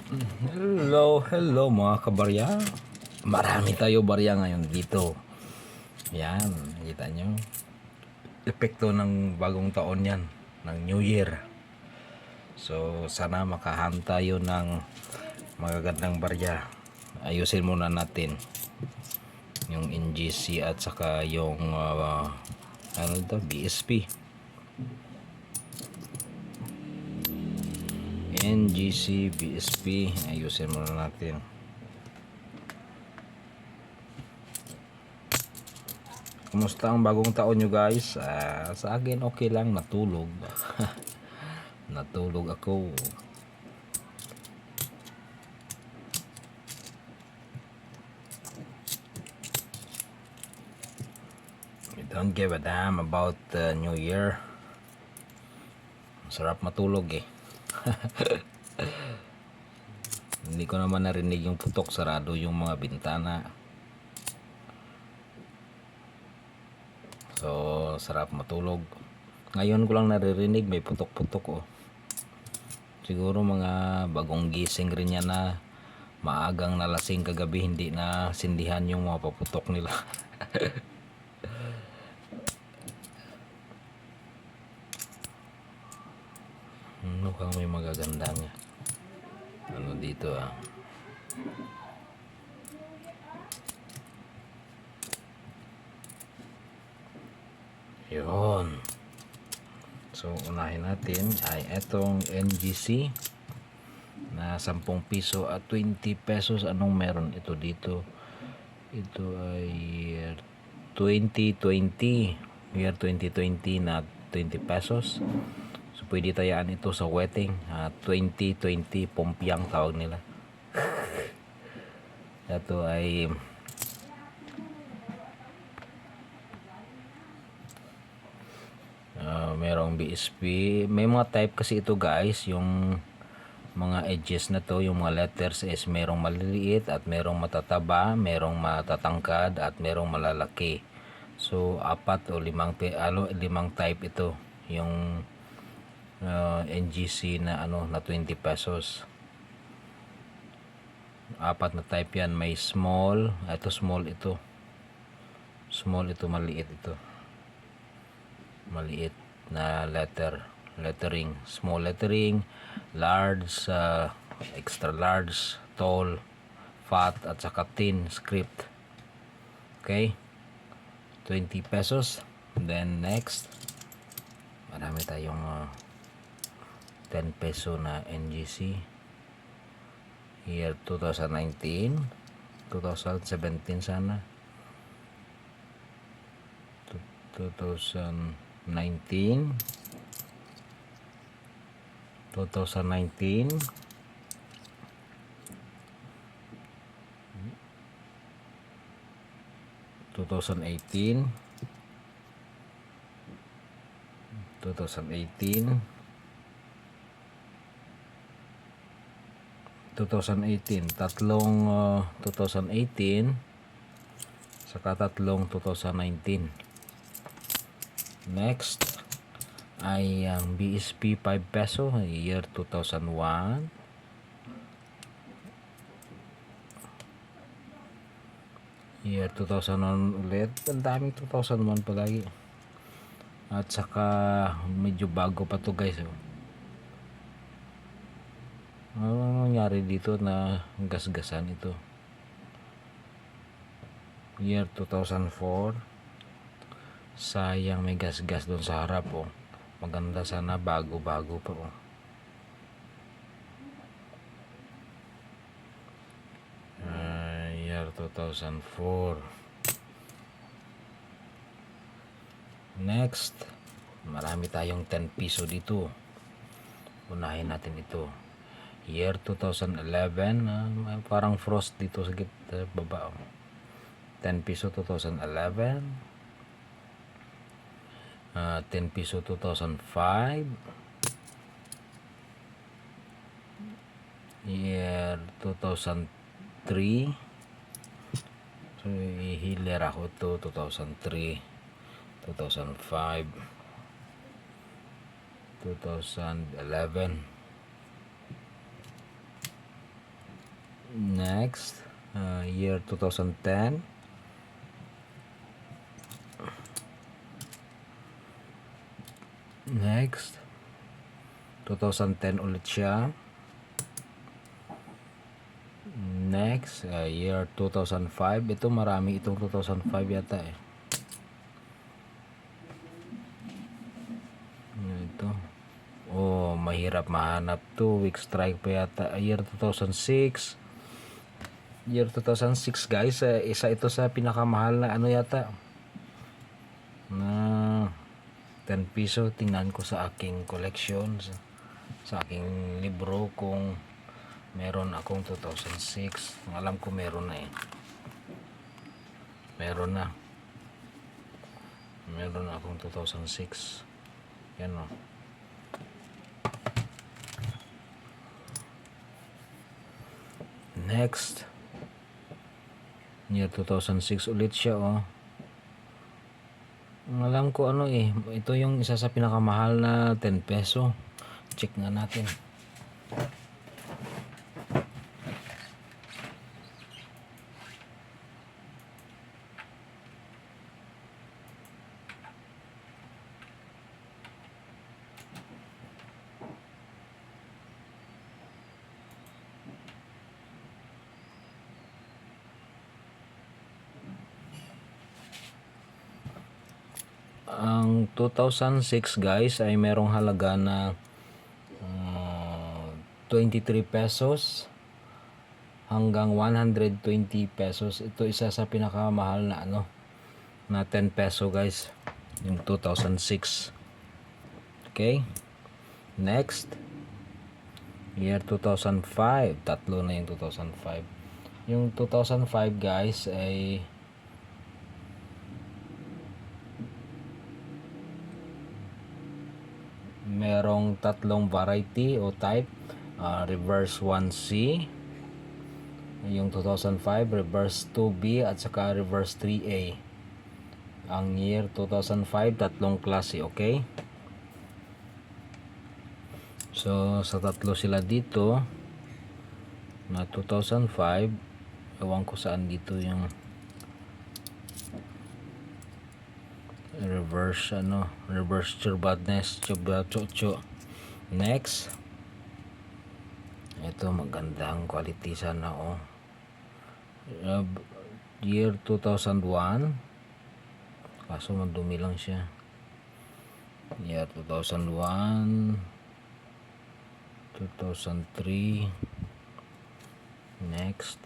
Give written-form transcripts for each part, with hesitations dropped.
Hello mga kabarya. Marami tayo barya ngayon dito. Yan, nakita nyo. Epekto ng bagong taon yan, ng New Year. So, sana makahan tayo ng magagandang barya. Ayusin muna natin yung NGC at saka yung ano ito, BSP. NGC, BSP, ayusin muna natin. Kumusta ang bagong taon nyo guys? Sa akin okay lang, natulog. Natulog ako. We don't give a damn about New Year. Sarap matulog eh. Hindi ko naman narinig yung putok, sarado yung mga bintana. So, sarap matulog. Ngayon ko lang naririnig may putok-putok oh. Siguro mga bagong gising rin yan na maagang nalasing kagabi, hindi na sindihan yung mga paputok nila. Mukhang may magagandang ano dito Yun. So, unahin natin ay etong NGC na 10 piso at 20 pesos. Anong meron ito dito? Ito ay year 2020. Year 2020 na 20 pesos. So, pwede tayaan ito sa wedding. 2020 pompiang tawag nila. Ito ay merong BSP. May mga type kasi ito guys, yung mga edges na to, yung mga letters is merong maliliit at merong matataba, merong matatangkad at merong malalaki. So 4 o 5 type ito yung NGC na na 20 pesos. 4 na type yan. May small, ito small, ito small, ito maliit, ito maliit na lettering, small lettering, large, extra large, tall, fat at saka thin script. Okay, 20 pesos. Then next, marami tayong 10 peso na NGC. Year 2019, 2017 sana, 2019, 2019, 2018, 2018, 2018, tatlong 2018 saka tatlong 2019. Next ay ang BSP 5 peso, year 2001, year 2001 ulit. Ang daming 2001 palagi. At saka medyo bago pa to guys. Ano nangyari dito na gasgasan ito? Year 2004. Sayang, may gas-gas doon sa harap oh. Maganda sana bago-bago pa oh. Year 2004. Next, marami tayong 10 piso dito. Unahin natin ito. Year 2011, parang frost dito sa baba oh. 10 piso 2011. 10 piso 2005, year 2003. So ihiler ako to 2003, 2005, 2011, Next, year 2010. Next, 2010 ulit siya. Next, year 2005. Ito marami itong 2005 yata eh. Ito. Oh, mahirap mahanap to. Weak strike pa yata. Year 2006. Year 2006 guys, isa ito sa pinakamahal na ano yata. Na 10 piso. Tingnan ko sa aking collection, sa aking libro kung meron akong 2006. Alam ko meron na eh. Meron na. Meron akong 2006. Yan o. Next, year 2006 ulit siya oh. Alam ko ano eh, ito yung isa sa pinakamahal na 10 peso. Check nga natin. Ang 2006 guys ay merong halaga na 23 pesos hanggang 120 pesos. Ito isa sa pinakamahal na ano na 10 peso guys, yung 2006. Okay, next, year 2005. Tatlo na yung 2005. Yung 2005 guys ay merong tatlong variety o type. Reverse 1C yung 2005, reverse 2B at saka reverse 3A. Ang year 2005, tatlong klase. Okay, so sa tatlo sila dito na 2005, ewan ko saan dito yung reverse ano, reverse turbadness, chocho. Next, ito magandang quality sana oh. Year 2001, kaso madumi lang siya. Year 2001, 2003. Next,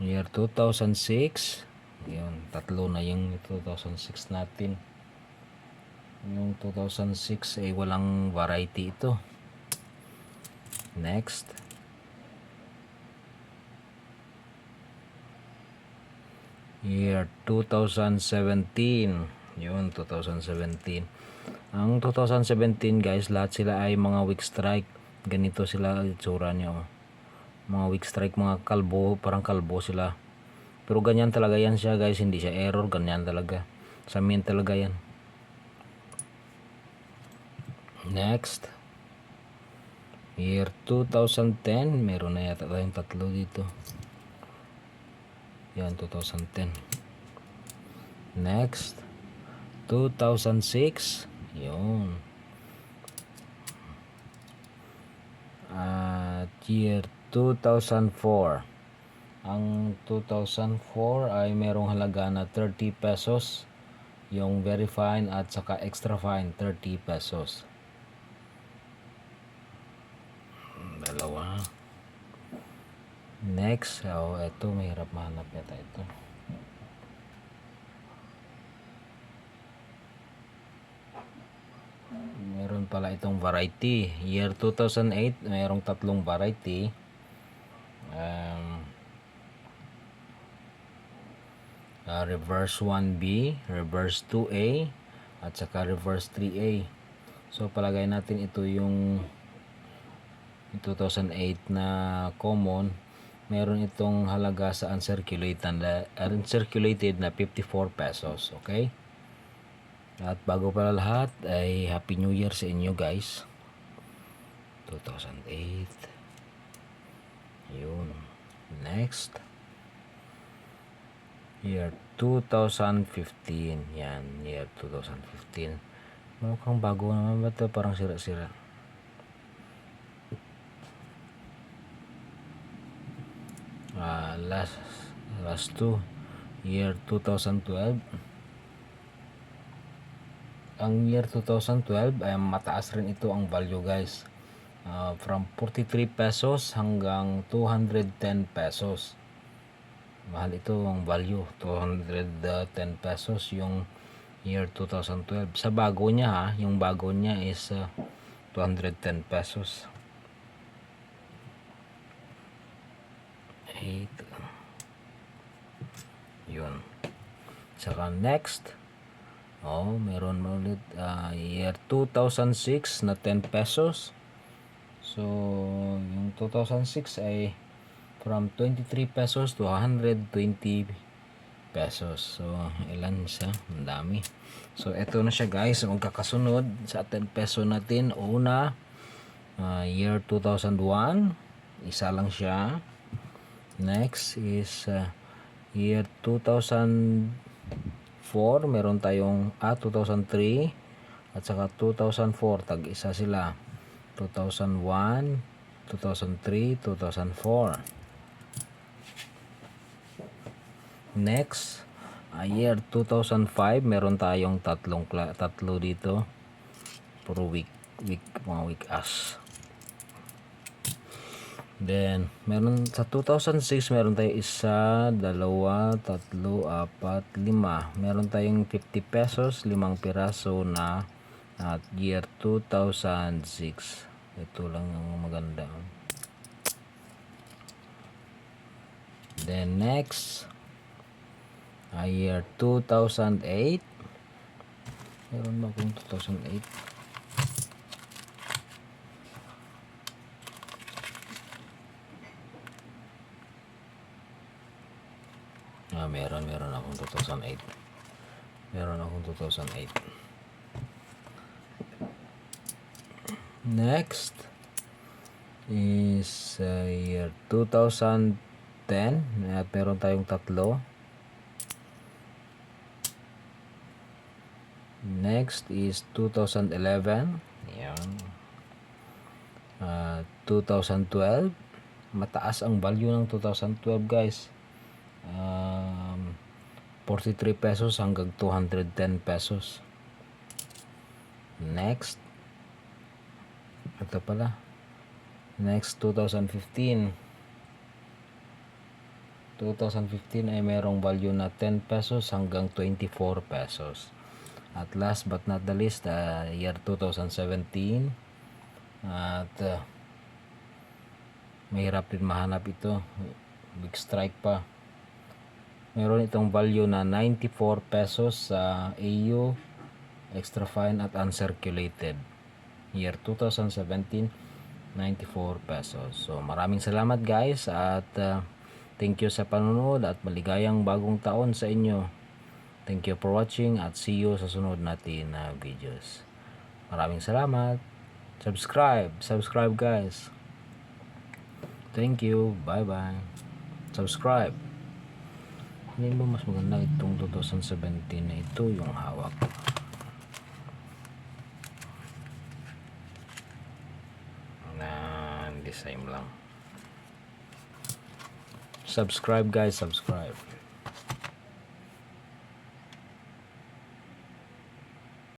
year 2006. Yun, tatlo na yung 2006 natin. Yung 2006 ay walang variety ito. Next, year 2017. Yun, 2017. Ang 2017 guys, lahat sila ay mga weak strike. Ganito sila itsura nyo. Mga weak strike, mga kalbo, parang kalbo sila. Pero ganyan talaga yan siya guys, hindi siya error, ganyan talaga. Sa min talaga yan. Next, year 2010. Meron na yata tayong tatlo dito. Yan, 2010. Next, 2006. Yun. At year 2004. Ang 2004 ay merong halaga na 30 pesos. Yung very fine at saka extra fine, 30 pesos. Dalawa. Next, ito mahirap mahanap yata ito. Meron pala itong variety. Year 2008, mayroong tatlong variety. Reverse 1B, reverse 2A, at saka reverse 3A. So palagay natin ito yung 2008 na common. Meron itong halaga sa uncirculated na 54 pesos. Okay? At bago pala lahat ay Happy New Year sa inyo guys. 2008. Yun. Next. Year 2015. Yan, year 2015. Mukhang bago naman ba ito? Parang sira-sira. Last two. Year 2012. Ang year 2012 ay mataas rin ito ang value, guys. From 43 pesos hanggang 210 pesos. Mahal ito ang value. 210 pesos yung year 2012. Sa bago niya ha, yung bago niya is 210 pesos. 8. Yun. Saka next. Meron mo ulit year 2006 na 10 pesos. So, yung 2006 ay from 23 pesos to 120 pesos. So, ilan siya? Ang dami. So, eto na siya, guys. Magkakasunod sa 10 peso natin. Una, year 2001. Isa lang siya. Next is year 2004. Meron tayong 2003 at saka 2004. Tag-isa sila. 2001, 2003, 2004. Next, year 2005, meron tayong tatlo dito. Puro mga week as. Then, meron sa 2006, meron tayong isa, dalawa, tatlo, apat, lima. Meron tayong 50 pesos, 5 piraso na at year 2006. Ito lang ang maganda. Then next, year 2008. Meron ba kung 2008? Meron akong 2008. Meron akong 2008. Next is year 2010 at meron tayong tatlo. Next is 2011. Ayan. 2012. Mataas ang value ng 2012, guys. 43 pesos hanggang 210 pesos. Next. Ito pala. Next, 2015. 2015 ay merong value na 10 pesos hanggang 24 pesos. At last but not the least, year 2017. At mahirap din mahanap ito. Big strike pa. Meron itong value na 94 pesos sa AU, extra fine at uncirculated. Year 2017, 94 pesos. So maraming salamat, guys, at thank you sa panonood at maligayang bagong taon sa inyo. Thank you for watching at see you sa sunod natin na videos. Maraming salamat. Subscribe, guys. Thank you. Bye-bye. Subscribe. Hindi mo mas maganda itong 2017 na ito yung hawak. Hindi same lang. Subscribe, guys. Subscribe.